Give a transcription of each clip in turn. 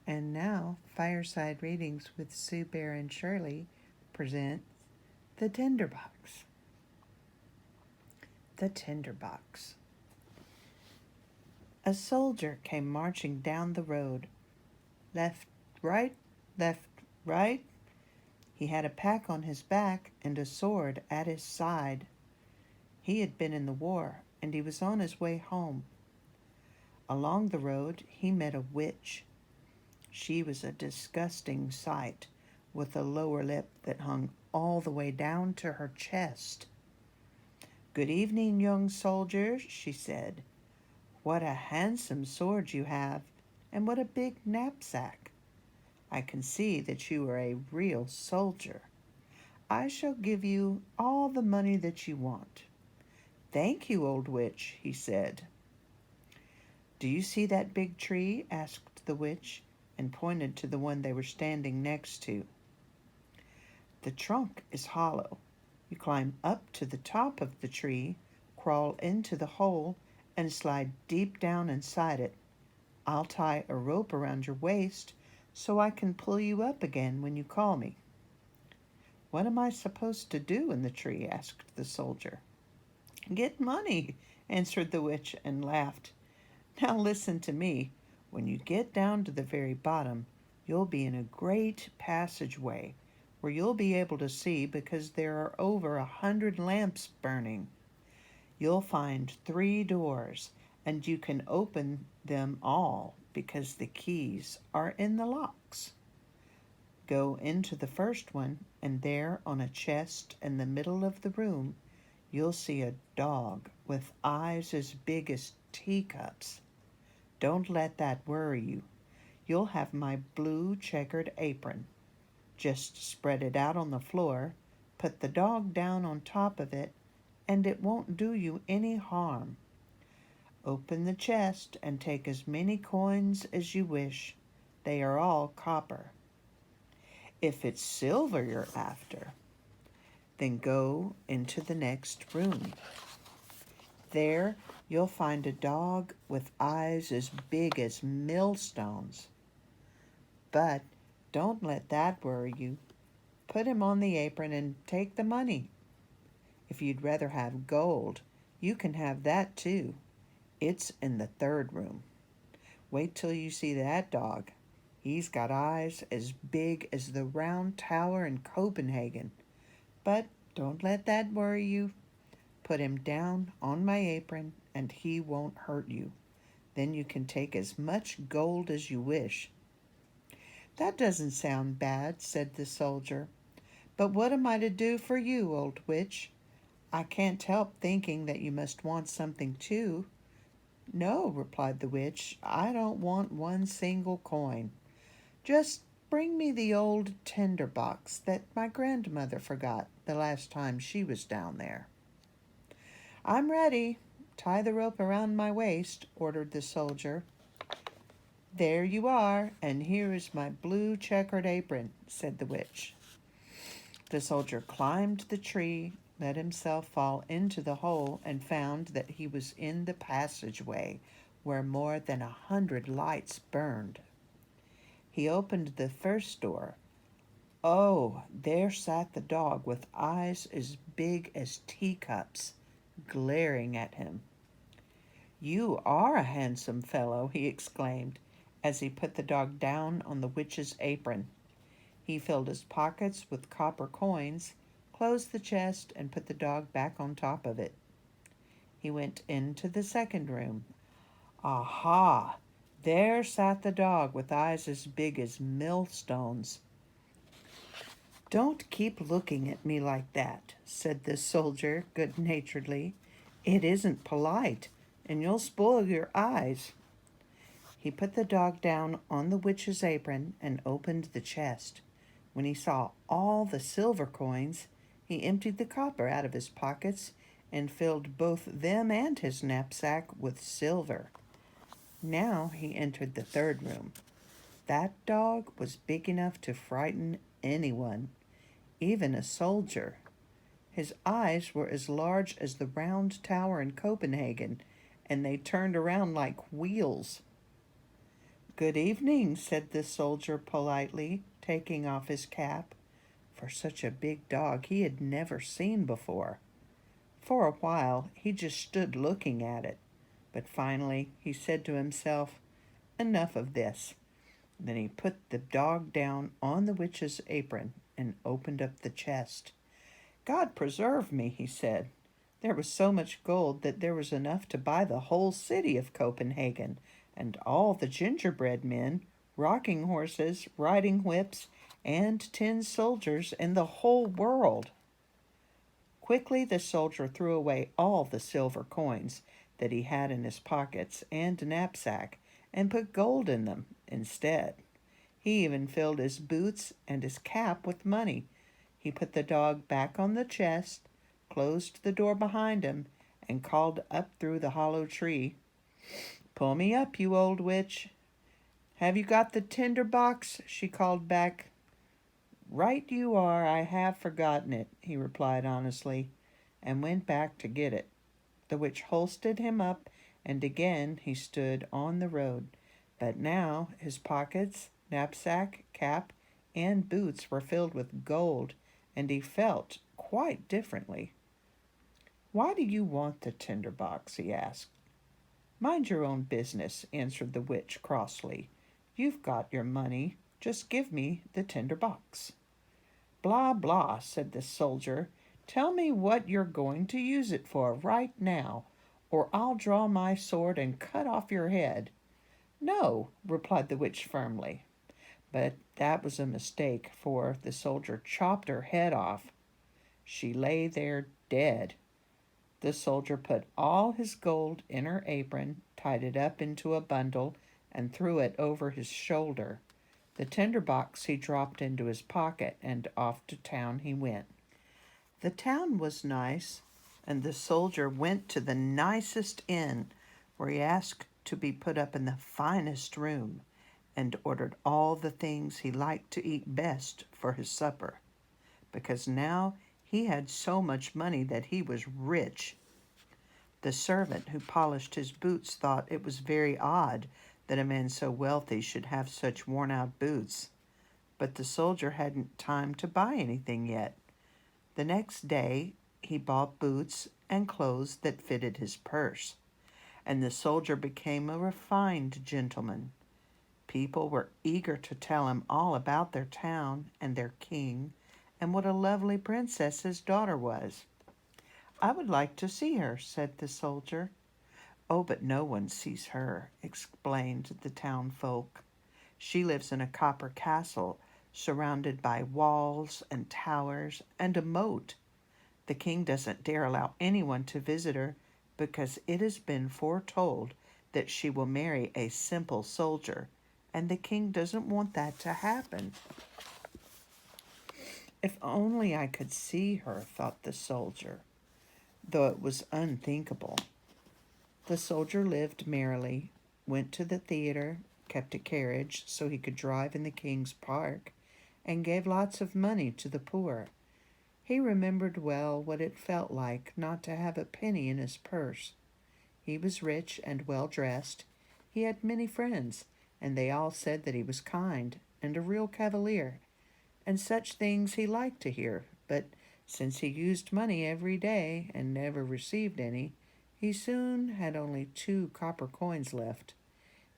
And now, Fireside Readings with Suebear and Sherly present The Tinderbox. The Tinderbox. A soldier came marching down the road. Left, right, left, right. He had a pack on his back and a sword at his side. He had been in the war, and he was on his way home. Along the road he met a witch. She was a disgusting sight, with a lower lip that hung all the way down to her chest. "Good evening, young soldier," she said. "What a handsome sword you have, and what a big knapsack. I can see that you are a real soldier. I shall give you all the money that you want." "Thank you, old witch," he said. "Do you see that big tree?" asked the witch, and pointed to the one they were standing next to. "The trunk is hollow. You climb up to the top of the tree, crawl into the hole, and slide deep down inside it. I'll tie a rope around your waist so I can pull you up again when you call me." "What am I supposed to do in the tree?" asked the soldier. "Get money," answered the witch and laughed. "Now listen to me. When you get down to the very bottom, you'll be in a great passageway where you'll be able to see because there are over 100 lamps burning. You'll find 3 doors, and you can open them all because the keys are in the locks. Go into the first one, and there on a chest in the middle of the room, you'll see a dog with eyes as big as teacups. Don't let that worry you. You'll have my blue checkered apron. Just spread it out on the floor, put the dog down on top of it, and it won't do you any harm. Open the chest and take as many coins as you wish. They are all copper. If it's silver you're after, then go into the next room. There you'll find a dog with eyes as big as millstones. But don't let that worry you. Put him on the apron and take the money. If you'd rather have gold, you can have that too. It's in the 3rd room. Wait till you see that dog. He's got eyes as big as the round tower in Copenhagen. But don't let that worry you. Put him down on my apron and he won't hurt you. Then you can take as much gold as you wish." "That doesn't sound bad," said the soldier. "But what am I to do for you, old witch? I can't help thinking that you must want something too." "No," replied the witch, "I don't want one single coin. Just bring me the old tinderbox that my grandmother forgot the last time she was down there." "I'm ready. Tie the rope around my waist," ordered the soldier. "There you are, and here is my blue checkered apron," said the witch. The soldier climbed the tree, let himself fall into the hole, and found that he was in the passageway where more than 100 lights burned. He opened the first door. Oh, there sat the dog with eyes as big as teacups, glaring at him. "You are a handsome fellow," he exclaimed, as he put the dog down on the witch's apron. He filled his pockets with copper coins, closed the chest, and put the dog back on top of it. He went into the 2nd room. Aha! There sat the dog with eyes as big as millstones. "Don't keep looking at me like that," said the soldier good-naturedly. "It isn't polite, and you'll spoil your eyes." He put the dog down on the witch's apron and opened the chest. When he saw all the silver coins, he emptied the copper out of his pockets and filled both them and his knapsack with silver. Now he entered the 3rd room. That dog was big enough to frighten anyone, even a soldier. His eyes were as large as the round tower in Copenhagen, and they turned around like wheels. Good evening, said the soldier politely, taking off his cap. For such a big dog he had never seen before. For a while he just stood looking at it, but finally he said to himself, enough of this. Then he put the dog down on the witch's apron and opened up the chest. God preserve me, he said. There was so much gold that there was enough to buy the whole city of Copenhagen, and all the gingerbread men, rocking horses, riding whips, and tin soldiers in the whole world. Quickly the soldier threw away all the silver coins that he had in his pockets and knapsack and put gold in them instead. He even filled his boots and his cap with money. He put the dog back on the chest, closed the door behind him, and called up through the hollow tree, "Pull me up, you old witch." "Have you got the tinderbox?" she called back. "Right you are, I have forgotten it," he replied honestly, and went back to get it. The witch holstered him up, and again he stood on the road. But now his pockets, knapsack, cap, and boots were filled with gold, and he felt quite differently. "Why do you want the tinderbox?" he asked. "Mind your own business," answered the witch crossly. "You've got your money. Just give me the tinderbox." "Blah, blah," said the soldier. "Tell me what you're going to use it for right now, or I'll draw my sword and cut off your head." "No," replied the witch firmly. But that was a mistake, for the soldier chopped her head off. She lay there dead. The soldier put all his gold in her apron, tied it up into a bundle, and threw it over his shoulder. The tinderbox he dropped into his pocket, and off to town he went. The town was nice, and the soldier went to the nicest inn, where he asked to be put up in the finest room, and ordered all the things he liked to eat best for his supper, because now he had so much money that he was rich. The servant who polished his boots thought it was very odd that a man so wealthy should have such worn-out boots, but the soldier hadn't time to buy anything yet. The next day he bought boots and clothes that fitted his purse, and the soldier became a refined gentleman. People were eager to tell him all about their town and their king, and what a lovely princess his daughter was. "I would like to see her," said the soldier. "Oh, but no one sees her," explained the town folk. "She lives in a copper castle, surrounded by walls and towers and a moat. The king doesn't dare allow anyone to visit her, because it has been foretold that she will marry a simple soldier, and the king doesn't want that to happen." "If only I could see her," thought the soldier, though it was unthinkable. The soldier lived merrily, went to the theater, kept a carriage so he could drive in the king's park, and gave lots of money to the poor. He remembered well what it felt like not to have a penny in his purse. He was rich and well-dressed. He had many friends, and they all said that he was kind and a real cavalier, and such things he liked to hear. But since he used money every day and never received any, he soon had only 2 copper coins left.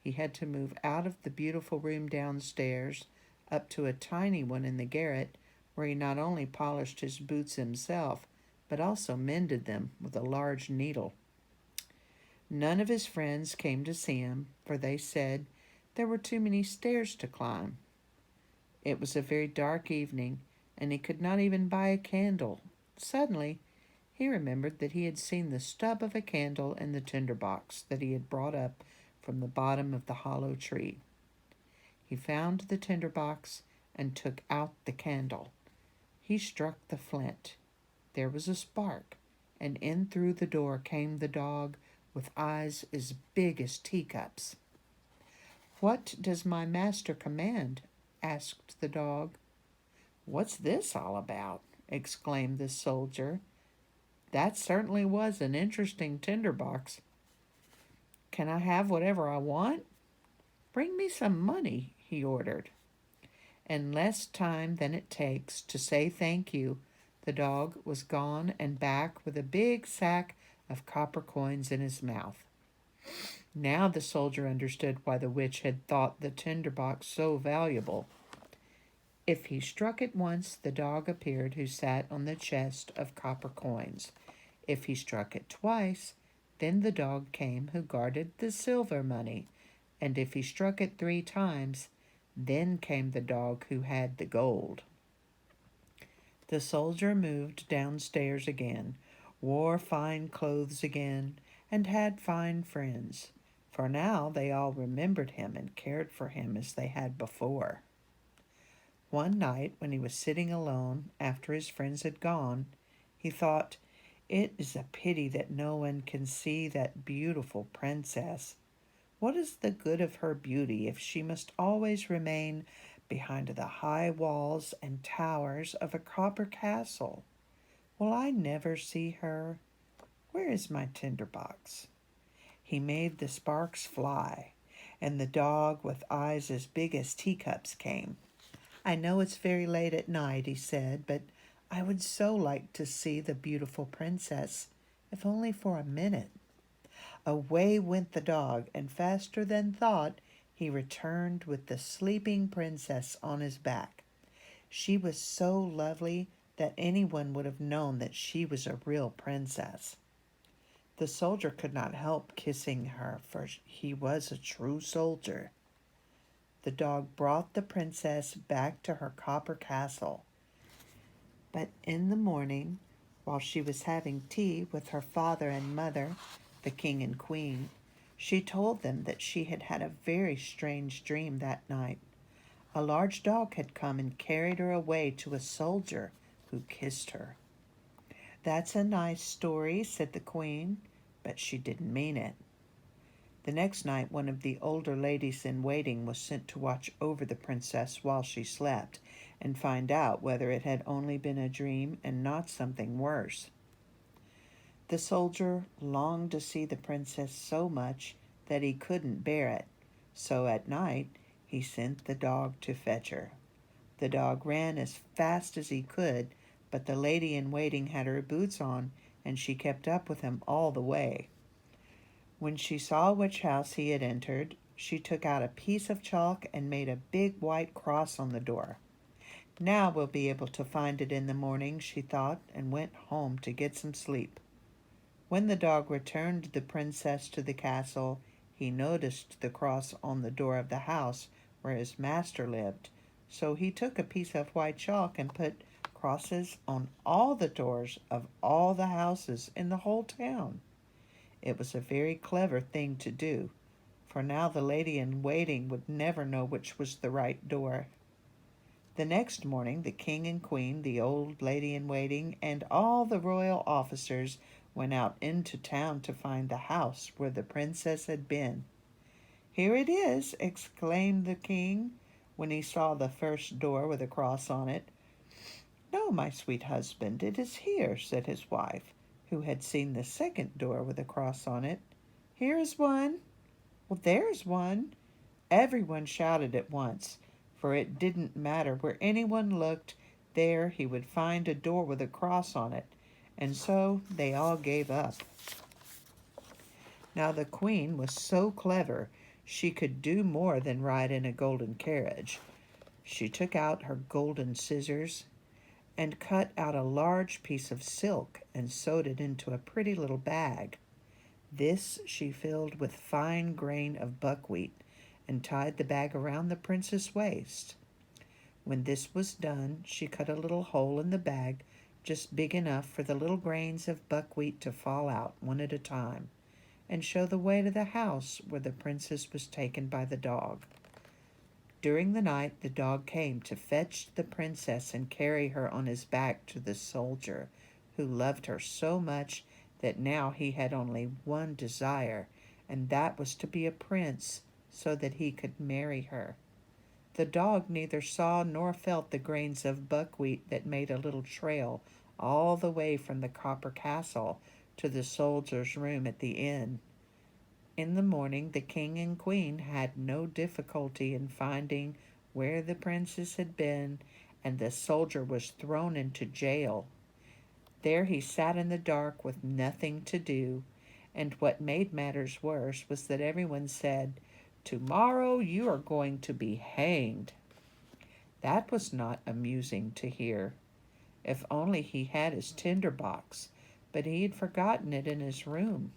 He had to move out of the beautiful room downstairs up to a tiny one in the garret, where he not only polished his boots himself, but also mended them with a large needle. None of his friends came to see him, for they said there were too many stairs to climb. It was a very dark evening, and he could not even buy a candle. Suddenly, he remembered that he had seen the stub of a candle in the tinderbox that he had brought up from the bottom of the hollow tree. He found the tinderbox and took out the candle. He struck the flint. There was a spark, and in through the door came the dog with eyes as big as teacups. "What does my master command?" asked the dog. "What's this all about?" exclaimed the soldier. "That certainly was an interesting tinderbox. Can I have whatever I want?" "Bring me some money," he ordered. In less time than it takes to say thank you, the dog was gone and back with a big sack of copper coins in his mouth. Now the soldier understood why the witch had thought the tinderbox so valuable. If he struck it once, the dog appeared who sat on the chest of copper coins. If he struck it twice, then the dog came who guarded the silver money. And if he struck it 3 times, then came the dog who had the gold. The soldier moved downstairs again, wore fine clothes again, and had fine friends, for now they all remembered him and cared for him as they had before. One night, when he was sitting alone after his friends had gone, he thought, "It is a pity that no one can see that beautiful princess. What is the good of her beauty if she must always remain behind the high walls and towers of a copper castle? Will I never see her? Where is my tinderbox?" He made the sparks fly, and the dog with eyes as big as teacups came. "I know it's very late at night," he said, "but I would so like to see the beautiful princess, if only for a minute." Away went the dog, and faster than thought he returned with the sleeping princess on his back. She was so lovely that anyone would have known that she was a real princess. The soldier could not help kissing her, for he was a true soldier. The dog brought the princess back to her copper castle. But in the morning, while she was having tea with her father and mother, the king and queen, she told them that she had had a very strange dream that night. A large dog had come and carried her away to a soldier who kissed her. "That's a nice story," said the queen, but she didn't mean it. The next night, one of the older ladies in waiting was sent to watch over the princess while she slept and find out whether it had only been a dream and not something worse. The soldier longed to see the princess so much that he couldn't bear it, so at night he sent the dog to fetch her. The dog ran as fast as he could, but the lady in waiting had her boots on, and she kept up with him all the way. When she saw which house he had entered, she took out a piece of chalk and made a big white cross on the door. "Now we'll be able to find it in the morning," she thought, and went home to get some sleep. When the dog returned the princess to the castle, he noticed the cross on the door of the house where his master lived, so he took a piece of white chalk and put crosses on all the doors of all the houses in the whole town. It was a very clever thing to do, for now the lady in waiting would never know which was the right door. The next morning the king and queen, the old lady in waiting, and all the royal officers went out into town to find the house where the princess had been. "Here it is," exclaimed the king when he saw the first door with a cross on it. "No, my sweet husband, it is here," said his wife, who had seen the second door with a cross on it. "Here is one." "Well, there's one." Everyone shouted at once, for it didn't matter where anyone looked, there he would find a door with a cross on it, and so they all gave up. Now the queen was so clever she could do more than ride in a golden carriage. She took out her golden scissors and cut out a large piece of silk and sewed it into a pretty little bag. This she filled with fine grain of buckwheat and tied the bag around the prince's waist. When this was done, she cut a little hole in the bag just big enough for the little grains of buckwheat to fall out one at a time and show the way to the house where the princess was taken by the dog. During the night, the dog came to fetch the princess and carry her on his back to the soldier, who loved her so much that now he had only one desire, and that was to be a prince so that he could marry her. The dog neither saw nor felt the grains of buckwheat that made a little trail all the way from the copper castle to the soldier's room at the inn. In the morning, the king and queen had no difficulty in finding where the princess had been, and the soldier was thrown into jail. There he sat in the dark with nothing to do, and what made matters worse was that everyone said, "Tomorrow you are going to be hanged." That was not amusing to hear. If only he had his tinderbox, but he had forgotten it in his room.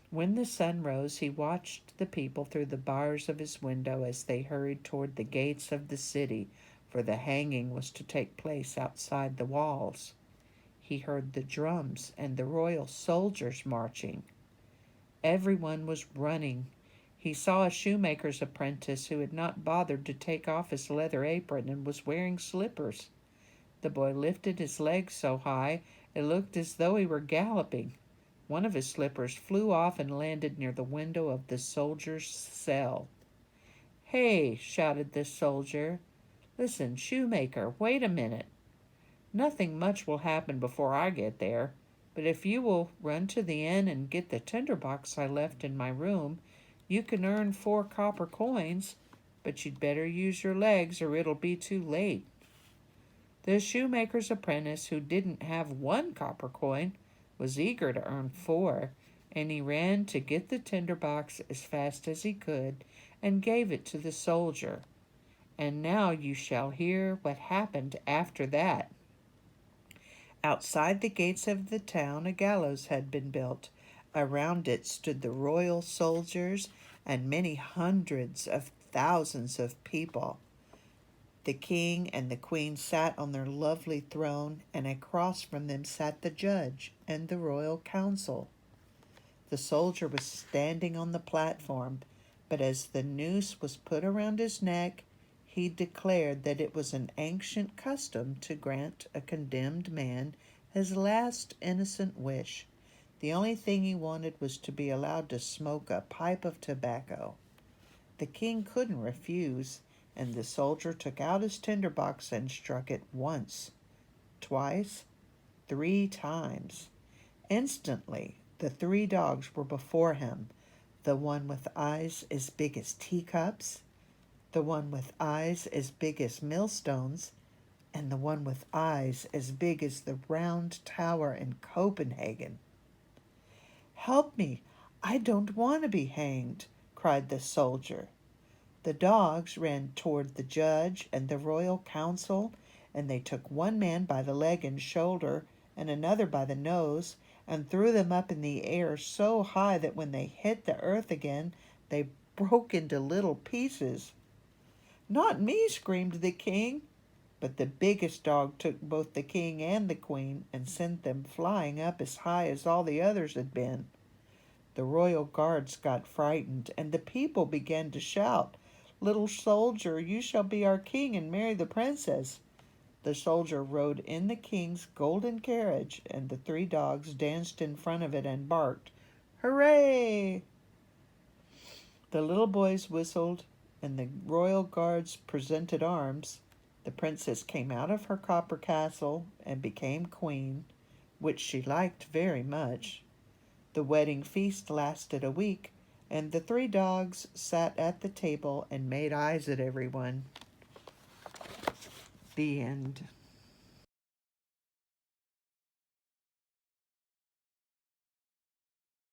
When the sun rose, he watched the people through the bars of his window as they hurried toward the gates of the city, for the hanging was to take place outside the walls. He heard the drums and the royal soldiers marching. Everyone was running. He saw a shoemaker's apprentice who had not bothered to take off his leather apron and was wearing slippers. The boy lifted his legs so high it looked as though he were galloping. One of his slippers flew off and landed near the window of the soldier's cell. "Hey," shouted the soldier. "Listen, shoemaker, wait a minute. Nothing much will happen before I get there, but if you will run to the inn and get the tinderbox I left in my room, you can earn 4 copper coins, but you'd better use your legs or it'll be too late." The shoemaker's apprentice, who didn't have 1 copper coin, was eager to earn 4, and he ran to get the tinderbox as fast as he could and gave it to the soldier. And now you shall hear what happened after that. Outside the gates of the town, a gallows had been built. Around it stood the royal soldiers and many hundreds of thousands of people. The king and the queen sat on their lovely throne, and across from them sat the judge and the royal council. The soldier was standing on the platform, but as the noose was put around his neck, he declared that it was an ancient custom to grant a condemned man his last innocent wish. The only thing he wanted was to be allowed to smoke a pipe of tobacco. The king couldn't refuse, and the soldier took out his tinderbox and struck it once, twice, 3 times. Instantly, the 3 dogs were before him, the one with eyes as big as teacups, the one with eyes as big as millstones, and the one with eyes as big as the round tower in Copenhagen. "Help me! I don't want to be hanged," cried the soldier. The dogs ran toward the judge and the royal council, and they took one man by the leg and shoulder and another by the nose and threw them up in the air so high that when they hit the earth again, they broke into little pieces. "Not me," screamed the king. But the biggest dog took both the king and the queen and sent them flying up as high as all the others had been. The royal guards got frightened, and the people began to shout, "Little soldier, you shall be our king and marry the princess." The soldier rode in the king's golden carriage, and the 3 dogs danced in front of it and barked, "Hooray!" The little boys whistled, and the royal guards presented arms. The princess came out of her copper castle and became queen, which she liked very much. The wedding feast lasted a week, and the 3 dogs sat at the table and made eyes at everyone. The end.